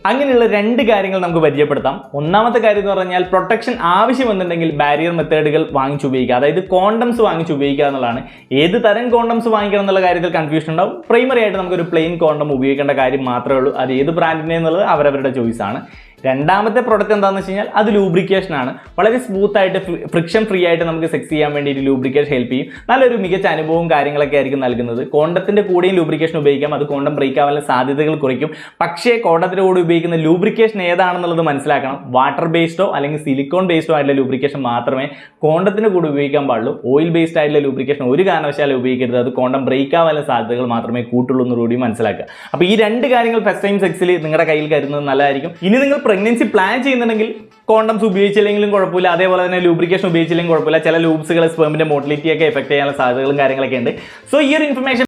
അങ്ങനെയുള്ള രണ്ട് കാര്യങ്ങൾ നമുക്ക് പരിചയപ്പെടുത്താം. ഒന്നാമത്തെ കാര്യം എന്ന് പറഞ്ഞാൽ പ്രൊട്ടക്ഷൻ ആവശ്യം വന്നിട്ടുണ്ടെങ്കിൽ ബാരിയർ മെത്തേഡുകൾ വാങ്ങിച്ച് ഉപയോഗിക്കുക, അതായത് കോണ്ടംസ് വാങ്ങിച്ച് ഉപയോഗിക്കുക എന്നുള്ളതാണ്. ഏത് തരം കോണ്ടംസ് വാങ്ങിക്കണം എന്നുള്ള കാര്യത്തിൽ കൺഫ്യൂഷൻ ഉണ്ടാവും. പ്രൈമറി ആയിട്ട് നമുക്കൊരു പ്ലെയിൻ കോണ്ടം ഉപയോഗിക്കേണ്ട കാര്യം മാത്രമേ ഉള്ളൂ. അത് ഏത് ബ്രാൻഡിനെ എന്നുള്ളത് അവരവരുടെ ചോയ്സാണ്. രണ്ടാമത്തെ പ്രോഡക്റ്റ് എന്താണെന്ന് വെച്ച് കഴിഞ്ഞാൽ അത് ലൂബ്രിക്കേഷൻ ആണ്. വളരെ സ്മൂത്ത് ആയിട്ട് ഫ്രിക്ഷൻ ഫ്രീ ആയിട്ട് നമുക്ക് സെക്സ് ചെയ്യാൻ വേണ്ടിയിട്ട് ലൂബ്രിക്കേഷൻ ഹെൽപ്പ് ചെയ്യും. നല്ലൊരു മികച്ച അനുഭവവും കാര്യങ്ങളൊക്കെ ആയിരിക്കും നൽകുന്നത്. കോണ്ടത്തിന്റെ കൂടെയും ലൂബ്രിക്കേഷൻ ഉപയോഗിക്കാം, അത് കോണ്ടം ബ്രേക്ക് ആവാനുള്ള സാധ്യതകൾ കുറയ്ക്കും. പക്ഷേ കോണ്ടത്തിന്റെ കൂടെ ഉപയോഗിക്കുന്ന ലൂബ്രിക്കേഷൻ ഏതാണെന്നുള്ളത് മനസ്സിലാക്കണം. വാട്ടർ ബേസ്ഡോ അല്ലെങ്കിൽ സിലിക്കോൺ ബേസ്ഡോ ആയിട്ടുള്ള ലൂബ്രിക്കേഷൻ മാത്രമേ കോണ്ടത്തിന് കൂടെ ഉപയോഗിക്കാൻ പാടുള്ളൂ. ഓയിൽ ബേസ്ഡ് ആയിട്ടുള്ള ലൂബ്രിക്കേഷൻ ഒരു കാരണവശാലും ഉപയോഗിക്കരുത്. അത് കോണ്ടം ബ്രേക്ക് ആവാനുള്ള സാധ്യതകൾ മാത്രമേ കൂട്ടുള്ളൂ എന്നുകൂടി മനസ്സിലാക്കുക. അപ്പോൾ ഈ രണ്ട് കാര്യങ്ങൾ ഫസ്റ്റ് ടൈം സെക്സിൽ നിങ്ങളുടെ കയ്യിൽ കരുതുന്നത് നല്ലതായിരിക്കും. ഇനി നിങ്ങൾ പ്രഗ്നൻസി പ്ലാൻ ചെയ്യുന്നുണ്ടെങ്കിൽ കോണ്ടംസ് ഉപയോഗിച്ചില്ലെങ്കിലും കുഴപ്പമില്ല, അതേപോലെ തന്നെ ലൂബ്രിക്കേഷൻ ഉപയോഗിച്ചില്ലെങ്കിലും കുഴപ്പമില്ല. ചില ലൂബ്സുകൾ സ്പെർമിന്റെ മോട്ടിലിറ്റി ഒക്കെ എഫക്ട് ചെയ്യാനുള്ള സാധ്യതകളും കാര്യങ്ങളൊക്കെ ഉണ്ട്. സോ ഈ ഒരു ഇൻഫർമേഷൻ